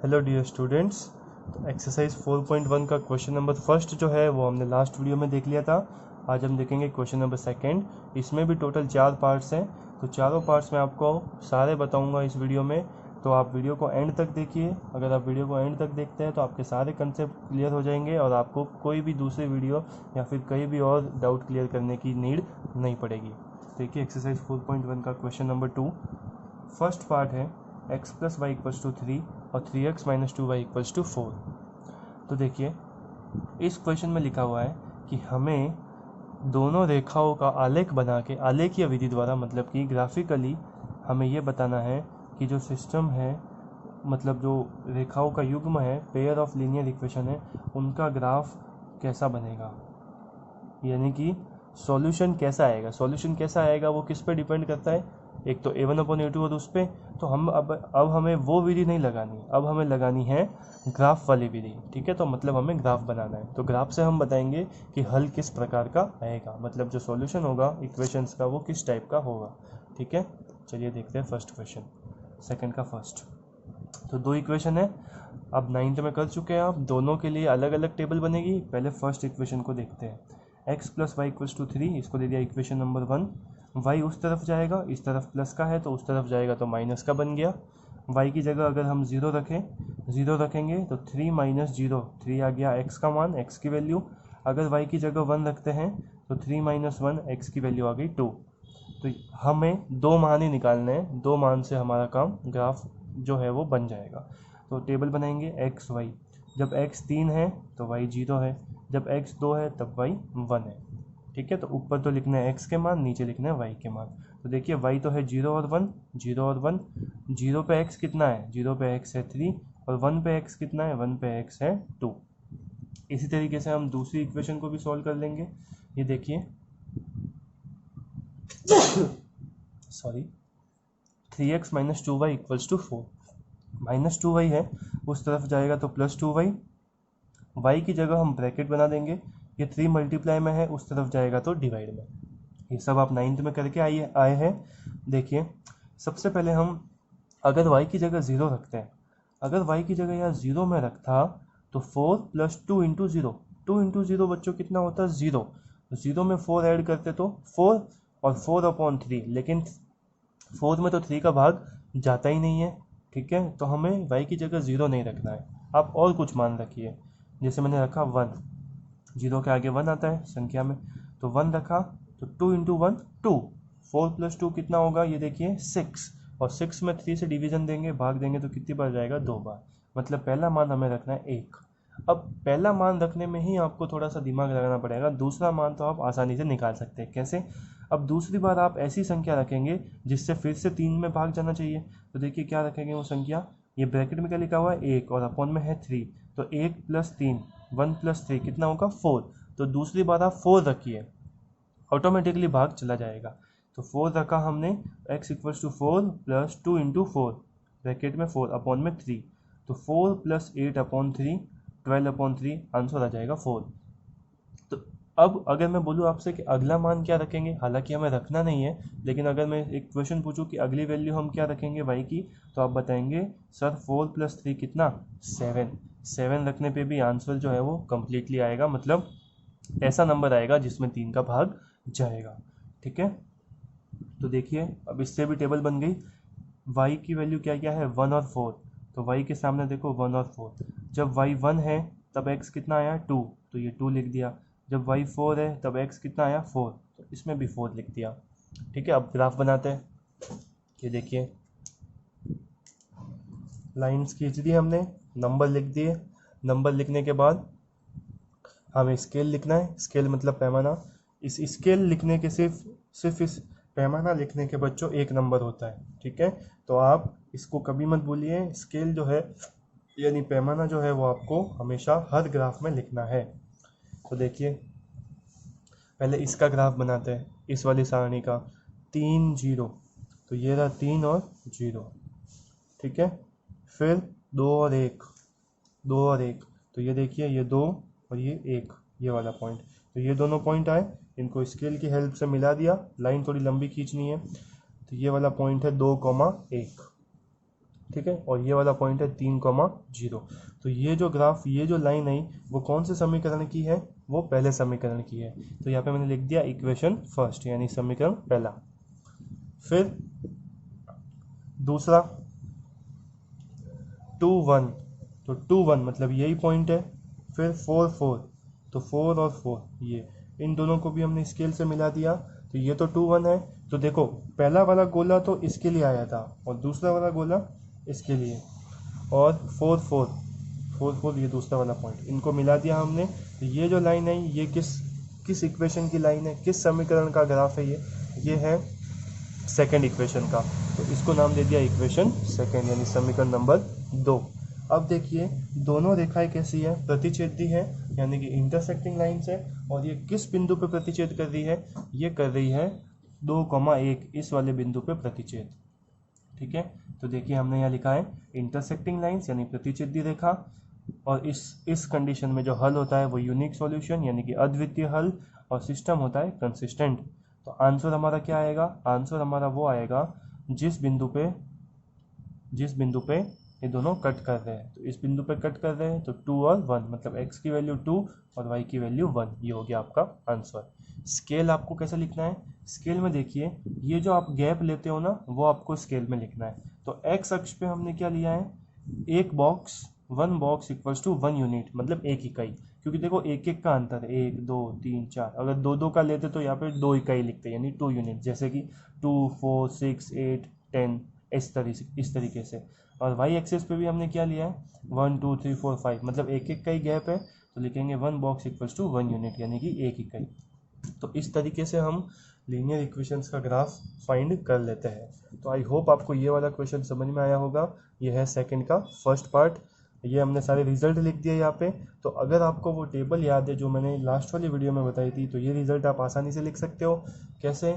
Hello dear students. तो exercise 4.1 का question number first जो है वो हमने लास्ट वीडियो में देख लिया था। आज हम देखेंगे क्वेश्चन नंबर सेकंड। इसमें भी टोटल 4 पार्ट्स हैं, तो चारों पार्ट्स में आपको सारे बताऊंगा इस वीडियो में। तो आप वीडियो को एंड तक देखिए। अगर आप वीडियो को एंड तक देखते हैं तो आपके सारे कंसेप्ट क्लियर हो जाएंगे और आपको कोई भी दूसरी वीडियो या फिर कहीं भी और डाउट क्लियर करने की नीड नहीं पड़ेगी। देखिए एक्सरसाइज 4.1 का क्वेश्चन नंबर 2 फर्स्ट पार्ट है x plus y equals to 3 और 3x minus 2y equals to 4। तो देखिए इस क्वेश्चन में लिखा हुआ है कि हमें दोनों रेखाओं का आलेख बना के आलेखीय विधि द्वारा मतलब कि ग्राफिकली हमें ये बताना है कि जो सिस्टम है मतलब जो रेखाओं का युग्म है पेयर ऑफ लीनियर इक्वेशन है उनका ग्राफ कैसा बनेगा, यानी कि सॉल्यूशन कैसा आएगा। सॉल्यूशन कैसा आएगा वो किस पे डिपेंड करता है, एक तो a1/a2 और उस पर। तो हम अब हमें वो विधि नहीं लगानी, अब हमें लगानी है ग्राफ वाली विधि। ठीक है, तो मतलब हमें ग्राफ बनाना है। तो ग्राफ से हम बताएंगे कि हल किस प्रकार का आएगा, मतलब जो सॉल्यूशन होगा इक्वेशंस का वो किस टाइप का होगा। ठीक है, चलिए देखते हैं फर्स्ट क्वेश्चन, सेकंड का फर्स्ट। तो दो इक्वेशन है, अब 9th में कर चुके हैं आप। दोनों के लिए अलग अलग टेबल बनेगी। पहले फर्स्ट इक्वेशन को देखते हैं। x plus y equals to 3, इसको दे दिया इक्वेशन नंबर 1। y उस तरफ जाएगा, इस तरफ प्लस का है तो उस तरफ जाएगा तो माइनस का बन गया। y की जगह अगर हम 0 रखेंगे तो 3 माइनस 0, 3 आ गया x का मान, x की वैल्यू। अगर y की जगह 1 रखते हैं तो 3 माइनस 1, x की वैल्यू आ गई 2। तो हमें दो मान ही निकालने हैं, दो मान से हमारा काम ग्राफ जो है वो बन जाएगा। तो टेबल बनाएंगे एक्स वाई। जब x 3 है तो y 0 है, जब x 2 है तब y 1 है। ठीक है, तो ऊपर तो लिखना है x के मान, नीचे लिखना है y के मान। तो देखिए y तो है 0 और 1, 0 और 1। 0 पे x कितना है, 0 पे x है 3 और 1 पे x कितना है, 1 पे x है 2। इसी तरीके से हम दूसरी इक्वेशन को भी सॉल्व कर लेंगे। ये देखिए sorry 3x minus 2y equals to 4। Minus 2y है, उस तरफ जाएगा तो प्लस 2y। y की जगह हम ब्रैकेट बना देंगे, ये 3 मल्टीप्लाई में है, उस तरफ जाएगा तो डिवाइड में। ये सब आप 9th में करके आए हैं। देखिए सबसे पहले हम अगर y की जगह 0 रखते हैं, अगर y की जगह यहाँ 0 में रखता तो 4 प्लस 2 इंटू 0, 2 इंटू 0 बच्चों कितना होता है 0। तो 0 में 4 ऐड करते तो 4 और 4/3, लेकिन 4 में तो 3 का भाग जाता ही नहीं है। ठीक है, तो हमें y की जगह 0 नहीं रखना है, आप और कुछ मान रखिए। जैसे मैंने रखा 1, 0 के आगे 1 आता है संख्या में, तो 1 रखा तो 2 इंटू 1 2, 4 प्लस 2 कितना होगा, ये देखिए 6। और 6 में 3 से डिवीजन देंगे, भाग देंगे तो कितनी बार जाएगा, 2 बार। मतलब पहला मान हमें रखना है 1। अब पहला मान रखने में ही आपको थोड़ा सा दिमाग लगाना पड़ेगा, दूसरा मान तो आप आसानी से निकाल सकते हैं। कैसे? अब दूसरी बार आप ऐसी संख्या रखेंगे जिससे फिर से 3 में भाग जाना चाहिए। तो देखिए क्या रखेंगे वो संख्या, ये ब्रैकेट में क्या लिखा हुआ है 1 और अपॉन में है 3, तो 1 प्लस 3, 1 प्लस 3 कितना होगा 4। तो दूसरी बार आप 4 रखिए, ऑटोमेटिकली भाग चला जाएगा। तो 4 रखा हमने, x equals to 4 plus 2 into 4 bracket में 4 अपॉन में 3, तो 4 प्लस 8/3, 12/3, आंसर आ जाएगा 4। तो अब अगर मैं बोलूँ आपसे कि अगला मान क्या रखेंगे, हालांकि हमें रखना नहीं है, लेकिन अगर मैं एक क्वेश्चन पूछूं कि अगली वैल्यू हम क्या रखेंगे y की, तो आप बताएंगे सर 4 प्लस 3 कितना 7। 7 रखने पे भी आंसर जो है वो कम्प्लीटली आएगा, मतलब ऐसा नंबर आएगा जिसमें 3 का भाग जाएगा। ठीक है, तो देखिए अब इससे भी टेबल बन गई। y की वैल्यू क्या क्या है 1 और 4, तो y के सामने देखो 1 और 4। जब y 1 है तब x कितना आया 2, तो ये 2 लिख दिया। जब y 4 है तब x कितना आया 4, तो इसमें भी 4 लिख दिया। ठीक है, अब ग्राफ बनाते हैं। ये देखिए लाइंस खींच दी हमने, नंबर लिख दिए। नंबर लिखने के बाद हमें स्केल लिखना है, स्केल मतलब पैमाना। इस स्केल लिखने के सिर्फ इस पैमाना लिखने के बच्चों एक नंबर होता है। ठीक है, तो आप इसको कभी मत भूलिए, स्केल जो है यानी पैमाना जो है वो आपको हमेशा हर ग्राफ में लिखना है। तो देखिए पहले इसका ग्राफ बनाते हैं, इस वाली सारणी का 3 0, तो ये रहा 3 और 0। ठीक है, फिर 2 और 1, 2 और 1, तो ये देखिए ये 2 और ये 1, ये वाला पॉइंट। तो ये दोनों पॉइंट आए, इनको स्केल की हेल्प से मिला दिया। लाइन थोड़ी लंबी खींचनी है, तो ये वाला पॉइंट है 2,1। ठीक है, और ये वाला पॉइंट है 3,0। तो ये जो ग्राफ, ये जो लाइन आई वो कौन से समीकरण की है, वो पहले समीकरण की है। तो यहाँ पे मैंने लिख दिया इक्वेशन फर्स्ट यानी समीकरण पहला। फिर दूसरा 2 1, तो 2 1 मतलब यही पॉइंट है। फिर 4 4, तो 4 और 4 ये इन दोनों को भी हमने स्केल से मिला दिया। तो ये तो 2 1 है। तो देखो पहला वाला गोला तो इसके लिए आया था और दूसरा वाला गोला इसके लिए, और 4 4 4 4 ये दूसरा वाला पॉइंट, इनको मिला दिया हमने। तो ये जो लाइन है ये किस इक्वेशन की लाइन है, किस समीकरण का ग्राफ है ये है सेकेंड इक्वेशन का। तो इसको नाम दे दिया इक्वेशन सेकेंड यानी समीकरण नंबर 2। अब देखिए दोनों रेखाएं कैसी है, प्रतिच्छेदी है यानी कि इंटरसेक्टिंग लाइंस है। और ये किस बिंदु पे प्रतिच्छेद कर रही है, ये कर रही है 2,1 इस वाले बिंदु पे प्रतिच्छेद। ठीक है, तो देखिए हमने यहाँ लिखा है इंटरसेक्टिंग लाइंस यानी प्रतिच्छेदी रेखा, और इस कंडीशन में जो हल होता है वो यूनिक सॉल्यूशन यानी कि अद्वितीय हल, और सिस्टम होता है कंसिस्टेंट। तो आंसर हमारा क्या आएगा, आंसर हमारा वो आएगा जिस बिंदु पे ये दोनों कट कर रहे हैं। तो इस बिंदु पे कट कर रहे हैं तो 2 और 1 मतलब x की वैल्यू 2 और y की वैल्यू 1, ये हो गया आपका आंसर। स्केल आपको कैसे लिखना है, स्केल में देखिए ये जो आप गैप लेते हो ना वो आपको स्केल में लिखना है। तो x अक्ष पे हमने क्या लिया है, one box equals to 1 unit मतलब एक इकाई, क्योंकि देखो एक एक का अंतर है, 1 2 3 4, अगर दो दो का लेते तो यहाँ पे 2 इकाई लिखते यानी 2 यूनिट, जैसे कि 2 4 6 8 10 इस तरीके से। और y एक्सिस पे भी हमने क्या लिया है 1 2 3 4 5 मतलब एक एक का ही गैप है, तो लिखेंगे 1 बॉक्स इक्वल्स टू 1 यूनिट यानी कि एक इकाई। तो इस तरीके से हम लीनियर इक्वेशंस का ग्राफ फाइंड कर लेते हैं। तो आई होप आपको ये वाला क्वेश्चन समझ में आया होगा। ये है सेकंड का फर्स्ट पार्ट, ये हमने सारे रिजल्ट लिख दिए यहाँ पे। तो अगर आपको वो टेबल याद है जो मैंने लास्ट वाली वीडियो में बताई थी, तो ये रिजल्ट आप आसानी से लिख सकते हो। कैसे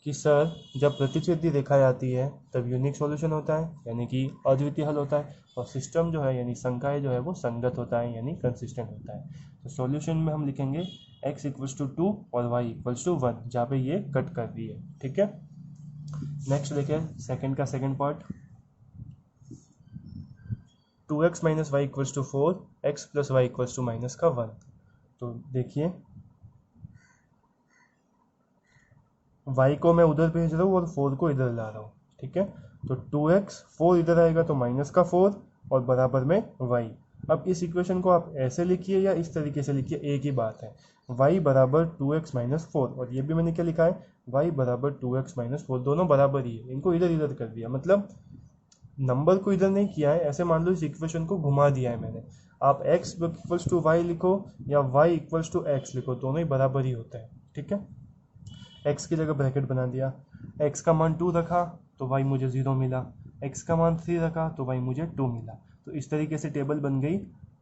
कि सर जब प्रतिच्छेदी रेखाएं आती है तब यूनिक सॉल्यूशन होता है यानी कि अद्वितीय हल होता है, और सिस्टम जो है यानी संकाय जो है वो संगत होता है यानी कंसिस्टेंट होता है। तो सॉल्यूशन में हम लिखेंगे x इक्वल्स टू 2 और y इक्वल्स टू 1 जहाँ पे ये कट कर रही है। ठीक है, नेक्स्ट देखें सेकंड का second part, 2x minus y equals to 4, x plus y equals to minus का 1। तो देखिए y को मैं उधर भेज रहा हूँ और 4 को इधर ला रहा हूँ। ठीक है, तो 2x 4 इधर आएगा तो माइनस का 4 और बराबर में y। अब इस इक्वेशन को आप ऐसे लिखिए या इस तरीके से लिखिए, एक ही बात है। y बराबर 2x माइनस 4, और ये भी मैंने क्या लिखा है y बराबर 2x माइनस 4, दोनों बराबर ही है, इनको इधर इधर कर दिया, मतलब नंबर को इधर नहीं किया है, ऐसे मान लो इस इक्वेशन को घुमा दिया है मैंने। आप x इक्वल्स टू वाई लिखो या y इक्वल्स टू एक्स लिखो, दोनों ही बराबर ही होते हैं। ठीक है, x की जगह ब्रैकेट बना दिया, x का मान 2 रखा तो y मुझे 0 मिला, x का मान 3 रखा तो y मुझे 2 मिला। तो इस तरीके से टेबल बन गई।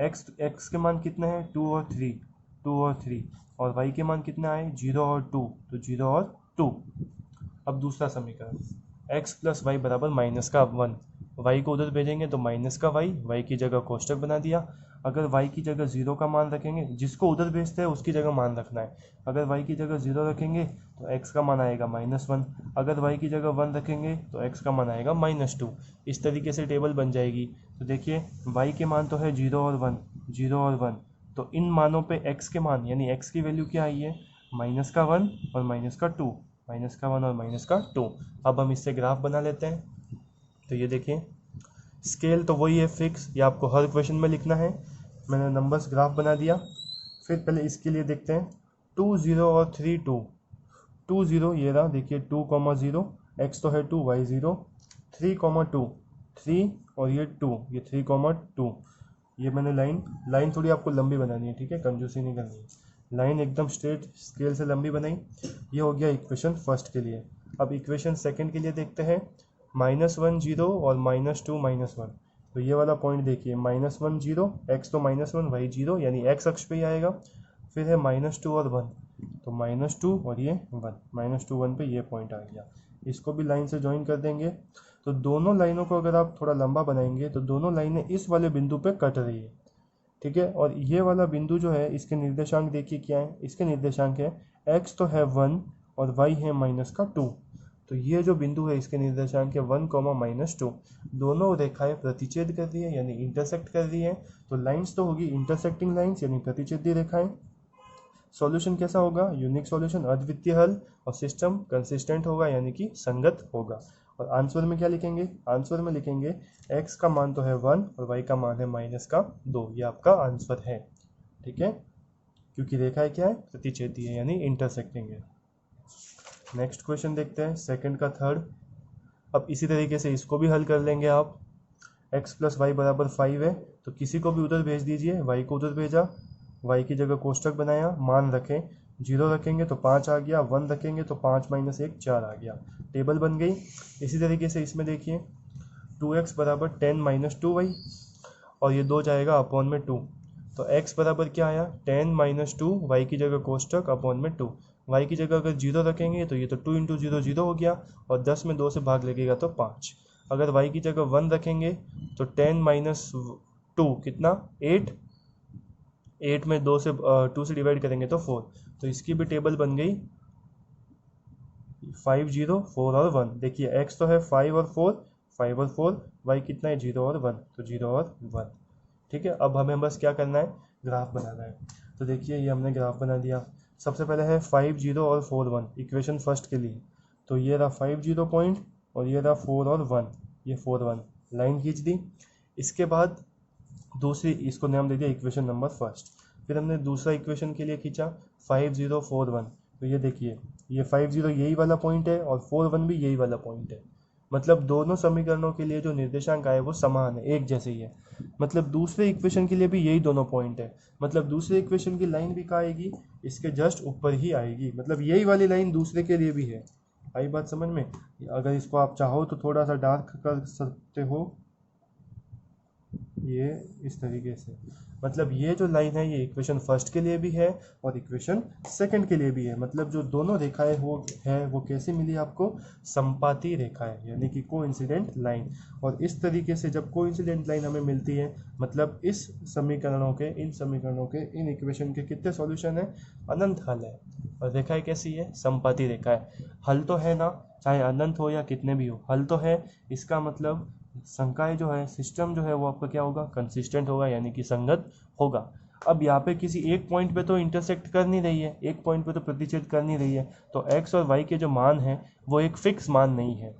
x के मान कितने हैं 2 और 3, 2 और 3, और y के मान कितने आए 0 और 2, तो 0 और 2। अब दूसरा समीकरण x प्लस वाई बराबर माइनस का 1, y को उधर भेजेंगे तो माइनस का y की जगह कोष्टक बना दिया। अगर y की जगह 0 का मान रखेंगे, जिसको उधर भेजते हैं उसकी जगह मान रखना है, अगर y की जगह 0 रखेंगे तो x का मान आएगा -1, अगर y की जगह 1 रखेंगे तो x का मान आएगा -2। इस तरीके से टेबल बन जाएगी। तो देखिए y के मान तो है 0 और 1, 0 और 1, तो इन मानों पे x के मान यानी x की वैल्यू क्या आई है -1 और -2, -1 और -2। अब हम इससे ग्राफ बना लेते हैं। तो ये देखिए स्केल तो वही है फिक्स, ये आपको हर क्वेश्चन में लिखना है। मैंने नंबर्स ग्राफ बना दिया। फिर पहले इसके लिए देखते हैं 2 0 और 3 2, 2 0 ये रहा, देखिए 2 0, x तो है 2 y 0, 3 2 3 और ये 2, ये 3 2। ये मैंने लाइन थोड़ी आपको लंबी बनानी है, ठीक है, कंजूसी नहीं करनी है, लाइन एकदम स्ट्रेट स्केल से लंबी बनाई। ये हो गया इक्वेशन फर्स्ट के लिए। अब इक्वेशन सेकंड के लिए देखते हैं -1 0 और -2 -1। तो ये वाला पॉइंट देखिए -1 0, x तो -1 y 0 यानी x अक्ष पे ही आएगा। फिर है -2 और 1, तो -2 और ये 1, -2 1 पे ये पॉइंट आ गया। इसको भी लाइन से ज्वाइन कर देंगे। तो दोनों लाइनों को अगर आप थोड़ा लंबा बनाएंगे तो दोनों लाइनें इस वाले बिंदु पे कट रही है। ठीक है, और ये वाला बिंदु जो है इसके निर्देशांक देखिए क्या है, इसके निर्देशांक है x तो है 1 और y है -2। तो ये जो बिंदु है इसके निर्देशांक है 1, -2। दोनों रेखाएं प्रतिच्छेद कर रही है यानी इंटरसेक्ट कर रही है। तो लाइंस तो होगी इंटरसेक्टिंग लाइंस यानी प्रतिच्छेदी रेखाएं। सॉल्यूशन कैसा होगा? यूनिक सॉल्यूशन, अद्वितीय हल, और सिस्टम कंसिस्टेंट होगा यानी कि संगत होगा। और आंसर में क्या लिखेंगे? आंसर में लिखेंगे x का मान तो है 1 और y का मान है -2। ये आपका आंसर है, ठीक है, क्योंकि रेखाएं क्या है? प्रतिच्छेदी है यानी इंटरसेक्टिंग है। नेक्स्ट क्वेश्चन देखते हैं, सेकंड का थर्ड। अब इसी तरीके से इसको भी हल कर लेंगे आप। x + y = 5 है, तो किसी को भी उधर भेज दीजिए। y को उधर भेजा, y की जगह कोष्टक बनाया, मान रखें, 0 रखेंगे तो 5 आ गया, 1 रखेंगे तो 5 - 1 4 आ गया, टेबल बन गई। इसी तरीके से इसमें देखिए 2x = 10 - 2y, और ये 2 जाएगा अपॉन में 2। तो x बराबर क्या आया? 10 - 2, y की जगह कोष्टक अपॉन में 2। y की जगह अगर 0 रखेंगे तो ये तो 2 × 0 0 हो गया, और 10 में 2 से भाग लगेगा तो 5। अगर y की जगह 1 रखेंगे तो 10 - 2 कितना? 8। 8 में 2 से डिवाइड करेंगे तो 4। तो इसकी भी टेबल बन गई 5 0 4 और 1। देखिए x तो है 5 और 4, 5 और 4, y कितना है? 0 और 1, तो 0 और 1, ठीक है। अब हमें बस क्या करना है? ग्राफ बनाना है। तो देखिए ये हमने ग्राफ बना दिया। सबसे पहले है 5 0 और 4 1, इक्वेशन फर्स्ट के लिए। तो ये रहा 5 0 पॉइंट और ये रहा 4 और 1, ये 4 1, लाइन खींच दी। इसके बाद दूसरी, इसको नाम दे दिया इक्वेशन नंबर फर्स्ट। फिर हमने दूसरा इक्वेशन के लिए खींचा 5 0 4 1। तो ये देखिए ये 5 0 यही वाला पॉइंट है और 4 1 भी यही वाला पॉइंट है। मतलब दोनों समीकरणों के लिए जो निर्देशांक आए वो समान है, एक जैसे ही है। मतलब दूसरे इक्वेशन के लिए भी यही दोनों पॉइंट है। मतलब दूसरे इक्वेशन की लाइन भी कहाँ आएगी? इसके जस्ट ऊपर ही आएगी। मतलब यही वाली लाइन दूसरे के लिए भी है। आई बात समझ में? अगर इसको आप चाहो तो थोड़ा सा डार्क कर सकते हो, ये इस तरीके से। मतलब ये जो लाइन है ये इक्वेशन फर्स्ट के लिए भी है और इक्वेशन सेकंड के लिए भी है। मतलब जो दोनों रेखाएं वो कैसे मिली आपको? संपाती रेखाएं यानी कि कोइंसिडेंट लाइन। और इस तरीके से जब कोइंसिडेंट लाइन हमें मिलती है, मतलब इस समीकरणों के, इन समीकरणों के, इन इक्वेशन के कितने सॉल्यूशन है? अनंत हल है। और रेखाएं कैसी है? संपाती रेखाएं। हल तो है ना, चाहे अनंत हो या कितने भी हो, हल तो है। इसका मतलब संकाय जो है, सिस्टम जो है वो आपका क्या होगा? कंसिस्टेंट होगा यानी कि संगत होगा। अब यहाँ पे किसी एक पॉइंट पे तो इंटरसेक्ट कर नहीं रही है, एक पॉइंट पे तो प्रतिच्छेद कर नहीं रही है। तो x और y के जो मान है वो एक फिक्स मान नहीं है।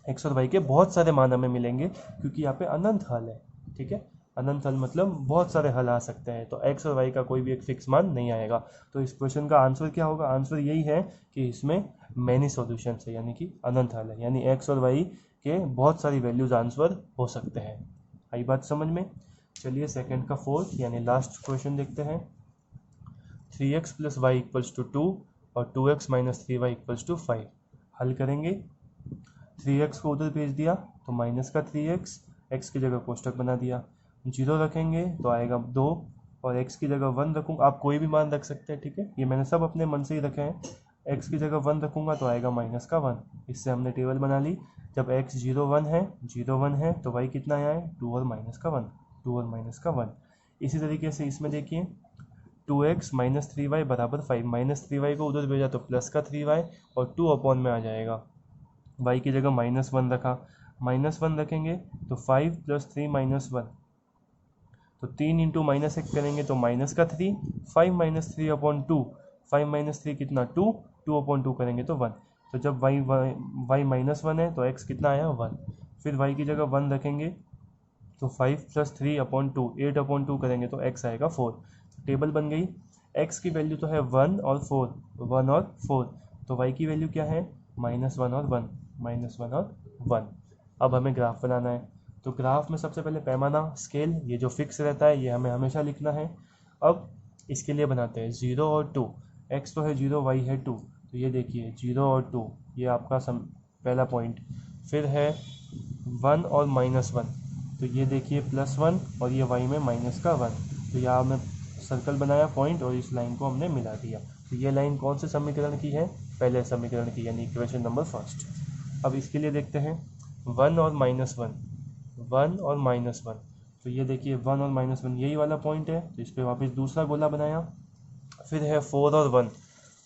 x और y के बहुत सारे मान हमें मिलेंगे क्योंकि यहाँ पे अनंत हल है, ठीक है। अनंत हल मतलब बहुत सारे हल आ सकते हैं, तो x और y का कोई भी एक फिक्स मान नहीं आएगा। तो इस क्वेश्चन का आंसर क्या होगा? आंसर यही है कि इसमें मैनी सॉल्यूशन है यानी कि अनंत हल है, यानी x और y के बहुत सारी वैल्यूज आंसर हो सकते हैं। आई बात समझ में? चलिए सेकंड का फोर्थ यानी लास्ट क्वेश्चन देखते हैं। 3x + y = 2 और 2x - 3y = 5। हल करेंगे। 3x को उधर भेज दिया तो माइनस का 3x, x की जगह कोष्टक बना दिया। 0 रखेंगे तो आएगा 2 और x की जगह 1 रखूँगा। आप कोई भी मान रख सकते हैं, ठीक है, ये मैंने सब अपने मन से ही रखे हैं। x की जगह 1 रखूँगा तो आएगा माइनस का 1। इससे हमने टेबल बना ली। जब x 0 1 है तो y कितना आया है? 2 और माइनस का 1, 2 और माइनस का 1। इसी तरीके से इसमें देखिए 2x - 3y = 5। -3y को उधर भेजा तो प्लस का 3y और 2 अपॉन में आ जाएगा। y की जगह -1 रखा, -1 रखेंगे तो 5 + 3 - 1, तो 3 × -1 करेंगे तो माइनस का 3, 5 - 3/2, 5 - 3 कितना? 2, 2/2 करेंगे तो 1। तो जब y -1 है तो x कितना आया? 1। फिर y की जगह 1 रखेंगे तो 5 + 3/2, 8/2 करेंगे तो x आएगा 4। टेबल बन गई। x की वैल्यू तो है 1 और 4, 1 और 4। तो y की वैल्यू क्या है? -1 और 1, -1 और 1। अब हमें ग्राफ बनाना है। तो ग्राफ में सबसे पहले पैमाना, स्केल, ये जो फिक्स रहता है ये हमें हमेशा लिखना है। अब इसके लिए बनाते हैं 0 और 2। x तो है 0, y है 2। तो ये देखिए 0 और 2, ये आपका पहला पॉइंट। फिर है 1 और -1, तो ये देखिए +1 और ये y में माइनस का 1। तो यहाँ हमने सर्कल बनाया पॉइंट और इस लाइन को हमने मिला दिया। तो ये लाइन कौन से समीकरण की है? पहले समीकरण की, यानी इक्वेशन नंबर फर्स्ट। अब इसके लिए देखते हैं 1 और -1, 1 और -1। तो ये देखिए 1 और -1 यही वाला पॉइंट है, तो इस पर वापस दूसरा गोला बनाया। फिर है 4 और 1,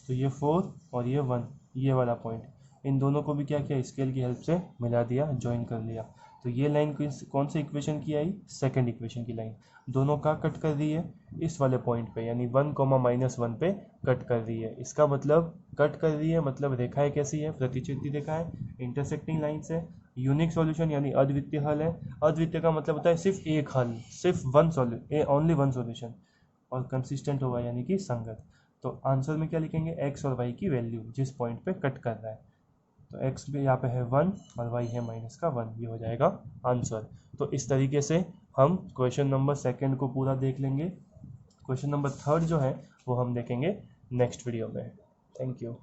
तो ये 4 और ये 1, ये वाला पॉइंट। इन दोनों को भी क्या किया, स्केल की हेल्प से मिला दिया, ज्वाइन कर लिया। तो ये लाइन कौन से इक्वेशन की आई, सेकंड इक्वेशन की लाइन। दोनों का कट कर रही है इस वाले पॉइंट पे, यानी 1, -1 पे कट कर रही है। इसका मतलब कट कर रही है मतलब रेखाएं कैसी है, प्रतिच्छेदी रेखाएं, इंटरसेक्टिंग लाइन से। यूनिक सॉल्यूशन यानी अद्वितीय हल है। अद्वितीय का मतलब होता है सिर्फ एक हल, सिर्फ ओनली वन सॉल्यूशन। और कंसिस्टेंट होगा यानी कि संगत। तो आंसर में क्या लिखेंगे, एक्स और वाई की वैल्यू जिस पॉइंट पे कट कर रहा है। तो एक्स भी यहाँ पे है 1 और वाई है -1, ये हो जाएगा आंसर। तो इस तरीके से हम क्वेश्चन नंबर सेकंड को पूरा देख लेंगे। क्वेश्चन नंबर थर्ड जो है वो हम देखेंगे नेक्स्ट वीडियो में। Thank you.